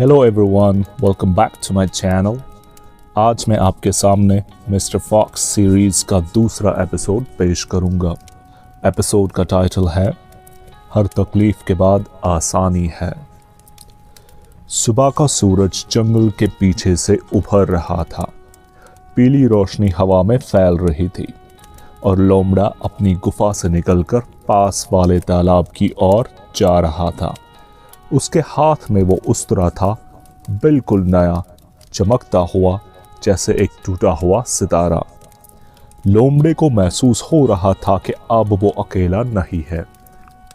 Hello everyone, welcome back to my channel. आज मैं आपके सामने मिस्टर फॉक्स सीरीज़ का दूसरा एपिसोड पेश करूंगा। एपिसोड का टाइटल है हर तकलीफ़ के बाद आसानी है। सुबह का सूरज जंगल के पीछे से उभर रहा था। पीली रोशनी हवा में फैल रही थी और लोमड़ा अपनी गुफा से निकलकर पास वाले तालाब की ओर जा रहा था। उसके हाथ में वो उस्तरा था, बिल्कुल नया, चमकता हुआ जैसे एक टूटा हुआ सितारा। लोमड़े को महसूस हो रहा था कि अब वो अकेला नहीं है।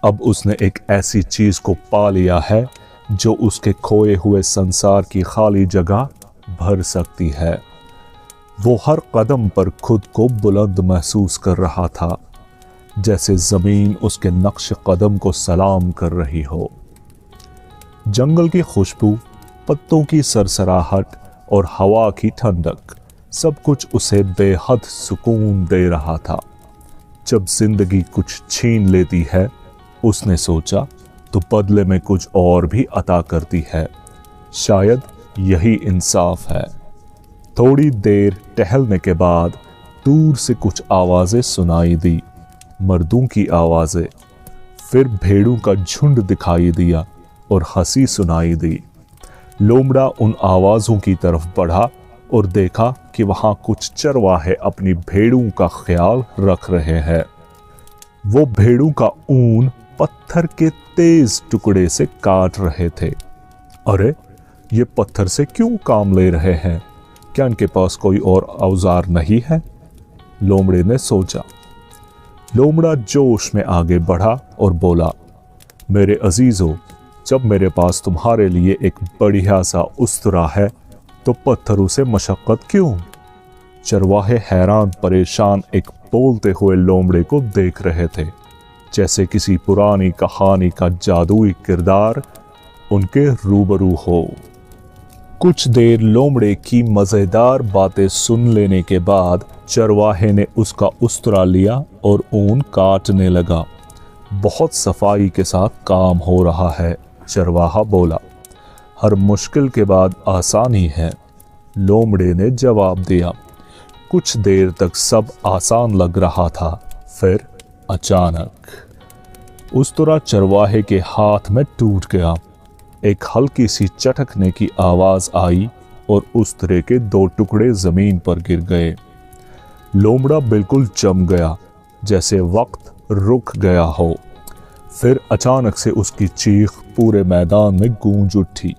अब उसने एक ऐसी चीज को पा लिया है जो उसके खोए हुए संसार की खाली जगह भर सकती है। वो हर कदम पर खुद को बुलंद महसूस कर रहा था, जैसे जमीन उसके नक्श कदम को सलाम कर रही हो। जंगल की खुशबू, पत्तों की सरसराहट और हवा की ठंडक, सब कुछ उसे बेहद सुकून दे रहा था। जब जिंदगी कुछ छीन लेती है, उसने सोचा, तो बदले में कुछ और भी अता करती है। शायद यही इंसाफ है। थोड़ी देर टहलने के बाद दूर से कुछ आवाजें सुनाई दी, मर्दों की आवाजें। फिर भेड़ों का झुंड दिखाई दिया और हंसी सुनाई दी। लोमड़ा उन आवाजों की तरफ बढ़ा और देखा कि वहां कुछ चरवाहे अपनी भेड़ों का ख्याल रख रहे हैं। वो भेड़ों का ऊन पत्थर के तेज टुकड़े से काट रहे थे। अरे, ये पत्थर से क्यों काम ले रहे हैं? क्या इनके पास कोई और औजार नहीं है? लोमड़े ने सोचा। लोमड़ा जोश में आगे बढ़ा और बोला, मेरे अजीजों, जब मेरे पास तुम्हारे लिए एक बढ़िया सा उस्तरा है, तो पत्थरों से मशक्कत क्यों? चरवाहे हैरान परेशान एक बोलते हुए लोमड़े को देख रहे थे, जैसे किसी पुरानी कहानी का जादुई किरदार उनके रूबरू हो। कुछ देर लोमड़े की मजेदार बातें सुन लेने के बाद चरवाहे ने उसका उस्तरा लिया और ऊन काटने लगा। बहुत सफाई के साथ काम हो रहा है, चरवाहा बोला। हर मुश्किल के बाद आसानी है, लोमड़े ने जवाब दिया। कुछ देर तक सब आसान लग रहा था, फिर अचानक उस्तरा चरवाहे के हाथ में टूट गया। एक हल्की सी चटकने की आवाज आई और उस्तरे के दो टुकड़े जमीन पर गिर गए। लोमड़ा बिल्कुल जम गया, जैसे वक्त रुक गया हो। फिर अचानक से उसकी चीख पूरे मैदान में गूंज उठी।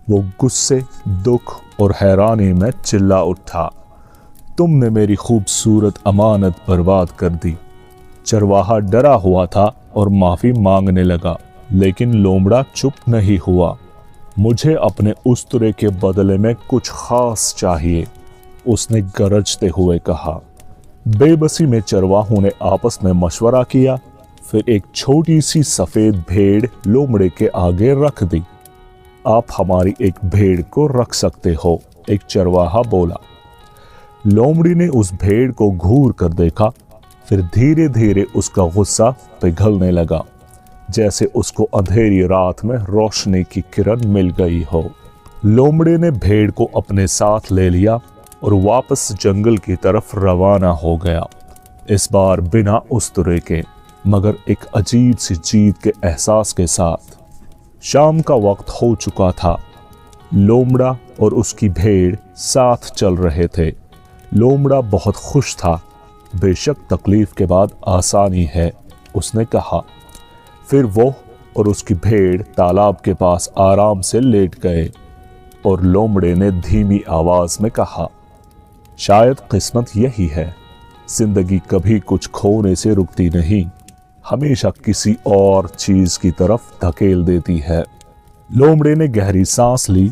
वो गुस्से, दुख और हैरानी में चिल्ला उठा, तुमने मेरी खूबसूरत अमानत बर्बाद कर दी। चरवाहा डरा हुआ था और माफी मांगने लगा, लेकिन लोमड़ा चुप नहीं हुआ। मुझे अपने उस्तरे के बदले में कुछ खास चाहिए, उसने गरजते हुए कहा। बेबसी में चरवाहों ने आपस में मशवरा किया। फिर एक छोटी सी सफेद भेड़ लोमड़े के आगे रख दी। आप हमारी एक भेड़ को रख सकते हो, एक चरवाहा बोला। लोमड़ी ने उस भेड़ को घूर कर देखा, फिर धीरे धीरे उसका गुस्सा पिघलने लगा, जैसे उसको अंधेरी रात में रोशनी की किरण मिल गई हो। लोमड़े ने भेड़ को अपने साथ ले लिया और वापस जंगल की तरफ रवाना हो गया। इस बार बिना उस्तरे के, मगर एक अजीब सी जीत के एहसास के साथ। शाम का वक्त हो चुका था। लोमड़ा और उसकी भेड़ साथ चल रहे थे। लोमड़ा बहुत खुश था। बेशक तकलीफ के बाद आसानी है, उसने कहा। फिर वो और उसकी भेड़ तालाब के पास आराम से लेट गए और लोमड़े ने धीमी आवाज में कहा, शायद किस्मत यही है। जिंदगी कभी कुछ खोने से रुकती नहीं, हमेशा किसी और चीज की तरफ धकेल देती है। लोमड़े ने गहरी सांस ली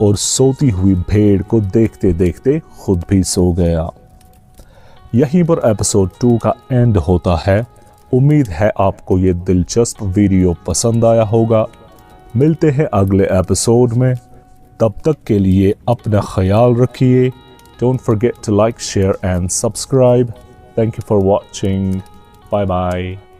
और सोती हुई भेड़ को देखते देखते खुद भी सो गया। यहीं पर एपिसोड 2 का एंड होता है। उम्मीद है आपको ये दिलचस्प वीडियो पसंद आया होगा। मिलते हैं अगले एपिसोड में। तब तक के लिए अपना ख्याल रखिए। Don't forget to like, share and subscribe. Thank you for watching. Bye bye.